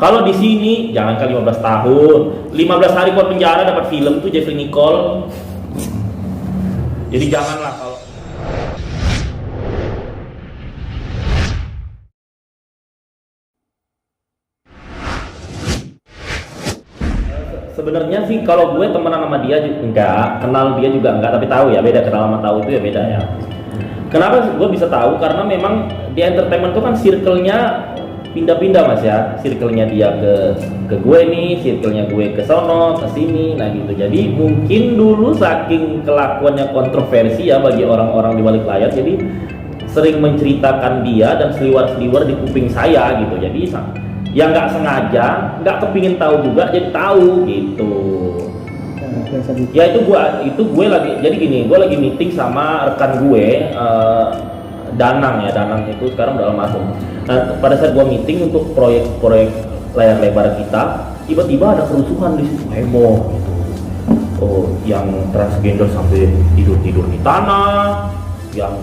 Kalau di sini jangankan 15 tahun, 15 hari buat penjara dapat film tuh Jeffrey Nicole. Jadi janganlah kalau sebenarnya sih kalau gue temenan sama dia juga enggak, kenal dia juga enggak, tapi tahu ya beda, kenal sama tahu itu ya beda ya. Kenapa gue bisa tahu? Karena memang di entertainment itu kan circle-nya pindah-pindah mas ya, circle-nya dia ke gue nih, circle-nya gue ke sono, ke sini, nah gitu. Jadi mungkin dulu saking kelakuannya kontroversi ya bagi orang-orang di balik layar, jadi sering menceritakan dia dan seliwar-seliwar di kuping saya gitu. Jadi ya nggak sengaja, nggak kepingin tahu juga, jadi tahu gitu. Ya itu gue lagi, jadi gini, gue lagi meeting sama rekan gue, Danang ya, Danang itu sekarang udah almarhum. Nah pada saat gue meeting untuk proyek layar lebar kita, tiba-tiba ada kerusuhan di situ, heboh gitu. Oh, yang transgender sampai tidur di tanah, yang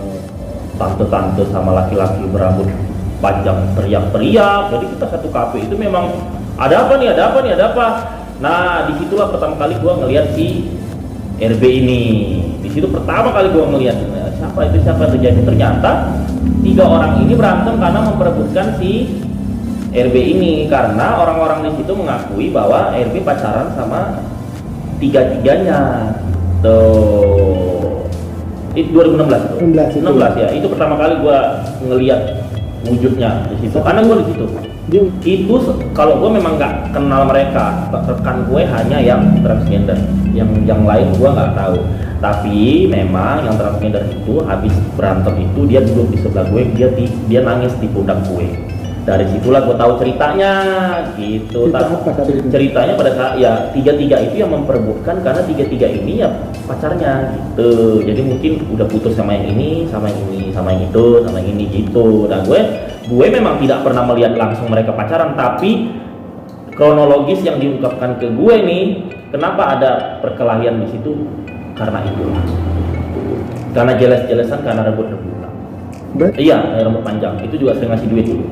tante-tante sama laki-laki berambut panjang teriak-teriak. Jadi kita satu kafe itu memang ada apa nih. Nah disitulah pertama kali gua ngelihat si RB ini. Di situ pertama kali gua ngelihat siapa itu. Jadi ternyata 3 orang ini berantem karena memperebutkan si RB ini, karena orang-orang di situ mengakui bahwa RB pacaran sama tiga-tiganya. Tuh. Itu 2016 itu. 16 ya. Itu pertama kali gua ngelihat wujudnya di situ, karena gue di situ. Itu kalau gue memang nggak kenal mereka, rekan gue hanya yang transgender, yang lain gue nggak tahu. Tapi memang yang transgender itu habis berantem itu dia duduk di sebelah gue, dia nangis di pundak gue. Dari situlah gue tahu ceritanya gitu. Ceritanya pada saat ya tiga-tiga itu yang memperebutkan, karena tiga-tiga ini ya pacarnya gitu. Jadi mungkin udah putus sama yang ini, sama yang ini, sama yang itu, sama yang ini gitu. Dan gue memang tidak pernah melihat langsung mereka pacaran, tapi kronologis yang diungkapkan ke gue nih, kenapa ada perkelahian di situ? Karena itulah. Karena jelas-jelasan, karena rebut-rebutan. Iya, rambut panjang. Itu juga sering ngasih duit dulu.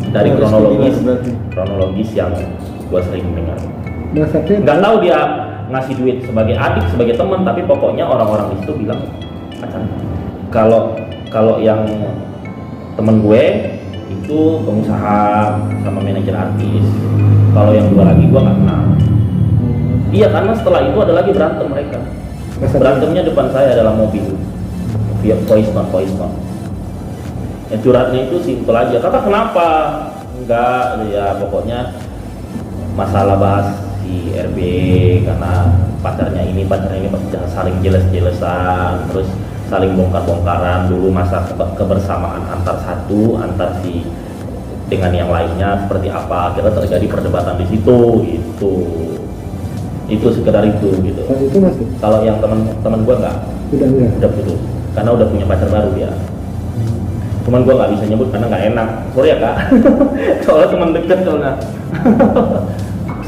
Dari kronologis yang gue sering dengar. Nggak tahu dia ngasih duit sebagai adik, sebagai teman, tapi pokoknya orang-orang di situ bilang pacaran. Kalau yang temen gue itu pengusaha sama manajer artis. Kalau yang 2 lagi gue nggak kenal. Iya, karena setelah itu ada lagi berantem mereka. Berantemnya depan saya dalam mobil. Via voice note. Ya, curhatnya itu simpel aja. Kakak kenapa? Enggak, ya pokoknya masalah bahas si RB karena pacarnya ini saling jelas-jelasan, terus saling bongkar-bongkaran dulu masa kebersamaan antar si dengan yang lainnya seperti apa. Kira terjadi perdebatan di situ itu sekedar itu gitu. Kalau yang teman gue enggak, udah putus karena udah punya pacar baru dia. Cuman gue nggak bisa nyebut karena nggak enak, sorry ya kak. Soalnya teman dekat soalnya.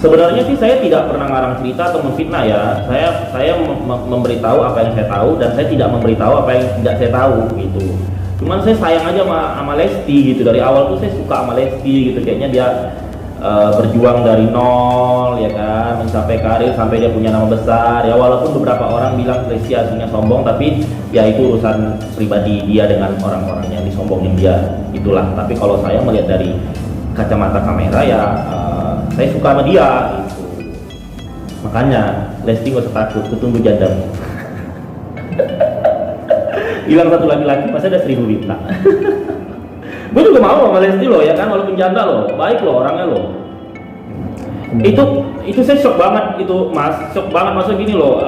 Sebenarnya sih saya tidak pernah ngarang cerita atau memfitnah ya. Saya memberitahu apa yang saya tahu, dan saya tidak memberitahu apa yang tidak saya tahu gitu. Cuman saya sayang aja sama Lesti gitu. Dari awal tuh saya suka sama Lesti gitu. Kayaknya dia berjuang dari nol ya kan, mencapai karir sampai dia punya nama besar ya. Walaupun beberapa orang bilang Lesti aslinya sombong, tapi ya itu urusan pribadi dia dengan orang-orang yang disombongin dia, itulah. Tapi kalau saya melihat dari kacamata kamera ya saya suka sama dia gitu. Makanya Lesti gak usah takut, tunggu jadam. Hilang satu laki-laki pasti ada 1000 bintang. Gue juga mau sama Lesti loh ya kan, walaupun janda loh, baik loh orangnya loh. Itu saya shock banget itu mas, shock banget. Maksudnya gini loh,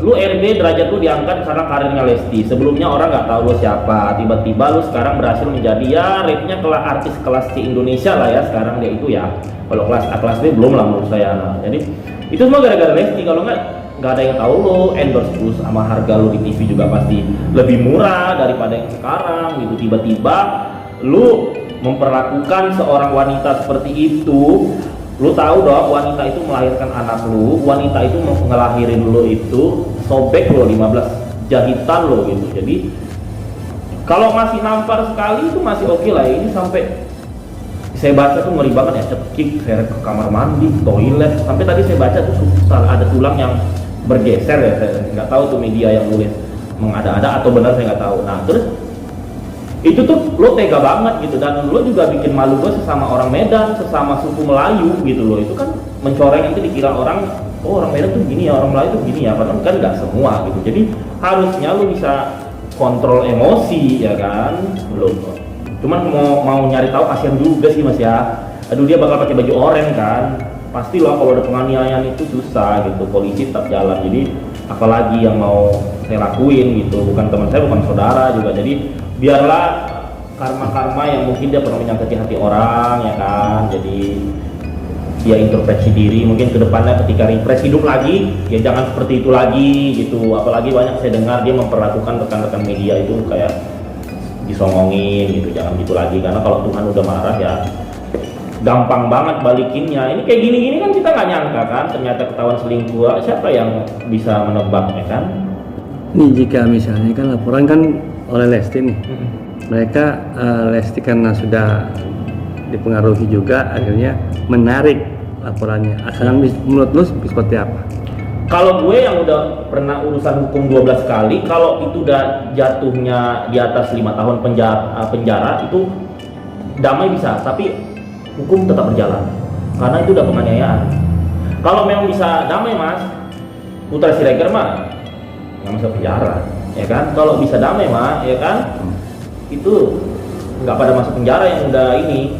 lu RB derajat lu diangkat karena karirnya Lesti. Sebelumnya orang nggak tahu lu siapa, tiba-tiba lu sekarang berhasil menjadi ya rate-nya artis kelas C Indonesia lah ya sekarang dia itu ya. Kalau kelas A kelas B belum lah menurut saya. Jadi itu semua gara-gara Lesti. Kalau nggak ada yang tahu lo, endorse lu sama harga lu di TV juga pasti lebih murah daripada yang sekarang gitu. Tiba-tiba lu memperlakukan seorang wanita seperti itu. Lu tahu dong wanita itu melahirkan anak lu, wanita itu ngelahirin lu itu sobek lo 15 jahitan lo gitu. Jadi kalau masih nampar sekali itu masih oke lah, ini sampai saya baca tuh ngeri banget ya, cekik, seret ke kamar mandi, toilet, sampai tadi saya baca tuh ada tulang yang bergeser ya, saya nggak tahu tuh media yang nulis mengada-ada atau benar saya nggak tahu. Nah terus itu tuh lo tega banget gitu, dan lo juga bikin malu gue sesama orang Medan, sesama suku Melayu gitu loh. Itu kan mencoreng, itu dikira orang, oh orang Medan tuh gini ya, orang Melayu tuh gini ya, padahal kan nggak semua gitu. Jadi harusnya lo bisa kontrol emosi ya kan, belum. Cuman mau nyari tahu kasihan juga sih mas ya. Aduh dia bakal pakai baju oranye kan, pastilah kalau ada penganiayaan itu susah gitu, polisi tetap jalan. Jadi apalagi yang mau saya lakuin gitu, bukan teman saya, bukan saudara juga. Jadi biarlah karma-karma yang mungkin dia pernah menyakiti hati orang ya kan, jadi dia introspeksi diri, mungkin kedepannya ketika refresh hidup lagi ya jangan seperti itu lagi gitu. Apalagi banyak saya dengar dia memperlakukan rekan-rekan media itu kayak disongongin gitu, jangan gitu lagi, karena kalau Tuhan udah marah ya gampang banget balikinnya. Ini kayak gini-gini kan kita nggak nyangka kan, ternyata ketahuan selingkuh, siapa yang bisa menebak ya kan. Ini jika misalnya kan laporan kan oleh Lesti nih, mereka Lesti karena sudah dipengaruhi juga akhirnya menarik laporannya. Akan menurut lu seperti apa? Kalau gue yang udah pernah urusan hukum 12 kali, kalau itu udah jatuhnya di atas 5 tahun penjara itu damai bisa, tapi hukum tetap berjalan karena itu udah penganiayaan. Kalau memang bisa damai mas, Putra Siregar mah nggak masuk penjara ya kan. Kalau bisa damai mah ya kan, itu nggak pada masuk penjara yang udah ini,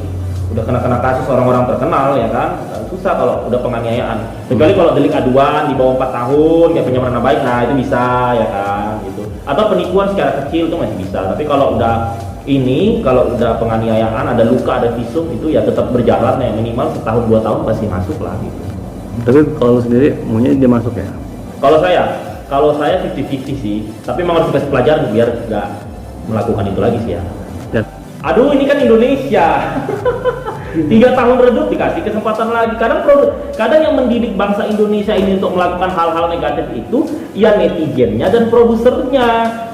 udah kena kasus orang-orang terkenal ya kan. Susah kalau udah penganiayaan, kecuali kalau delik aduan di bawah 4 tahun kayak pencemaran nama baik, nah itu bisa ya kan gitu. Atau penipuan secara kecil itu masih bisa, tapi kalau udah ini, kalau udah penganiayaan, ada luka, ada visum, itu ya tetap berjalan ya, minimal setahun 2 tahun pasti masuk lah gitu. Tapi kalau sendiri maunya dia masuk ya? Kalau saya 50-50 sih, tapi memang harus dikasih pelajaran biar nggak melakukan itu lagi sih ya. Aduh ini kan Indonesia. 3 tahun redup dikasih kesempatan lagi. Kadang yang mendidik bangsa Indonesia ini untuk melakukan hal-hal negatif itu ya netizennya dan produsernya.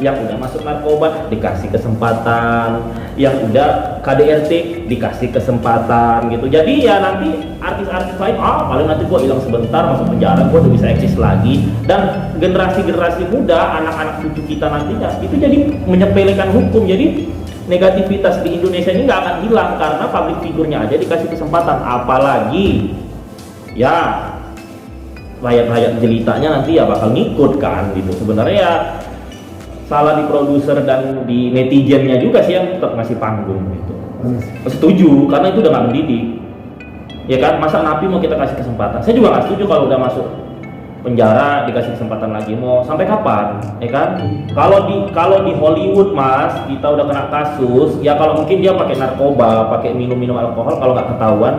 Yang udah masuk narkoba dikasih kesempatan, yang udah KDRT dikasih kesempatan gitu. Jadi ya nanti artis-artis lain, paling nanti gua hilang sebentar masuk penjara, gua udah bisa eksis lagi. Dan generasi-generasi muda, anak-anak cucu kita nantinya itu jadi menyepelekan hukum. Jadi negativitas di Indonesia ini nggak akan hilang karena public figurnya aja dikasih kesempatan, apalagi ya rakyat-rakyat jelitanya nanti ya bakal ngikut kan gitu. Sebenarnya ya salah di produser dan di netizennya juga sih yang tetap ngasih panggung gitu. Setuju, karena itu udah nggak mendidik ya kan. Masa napi mau kita kasih kesempatan? Saya juga nggak setuju kalau udah masuk penjara dikasih kesempatan lagi, mau sampai kapan ya kan. Kalau di Hollywood mas, kita udah kena kasus ya, kalau mungkin dia pakai narkoba, pakai minum alkohol, kalau nggak ketahuan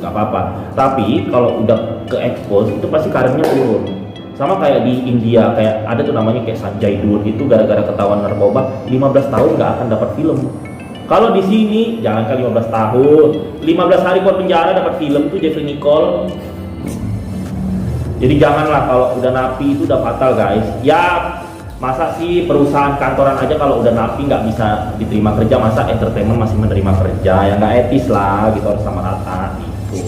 nggak apa-apa. Tapi kalau udah ke expose itu pasti karirnya turun. Sama kayak di India, kayak ada tuh namanya kayak Sanjay Dutt, itu gara-gara ketahuan narkoba 15 tahun nggak akan dapat film. Kalau di sini jangan kan 15 tahun, 15 hari buat penjara dapat film tuh Jeffrey Nicole. Jadi janganlah, kalau udah napi itu udah fatal guys. Ya masa sih perusahaan kantoran aja kalau udah napi nggak bisa diterima kerja, masa entertainment masih menerima kerja? Ya nggak etis lah gitu, harus sama rata gitu.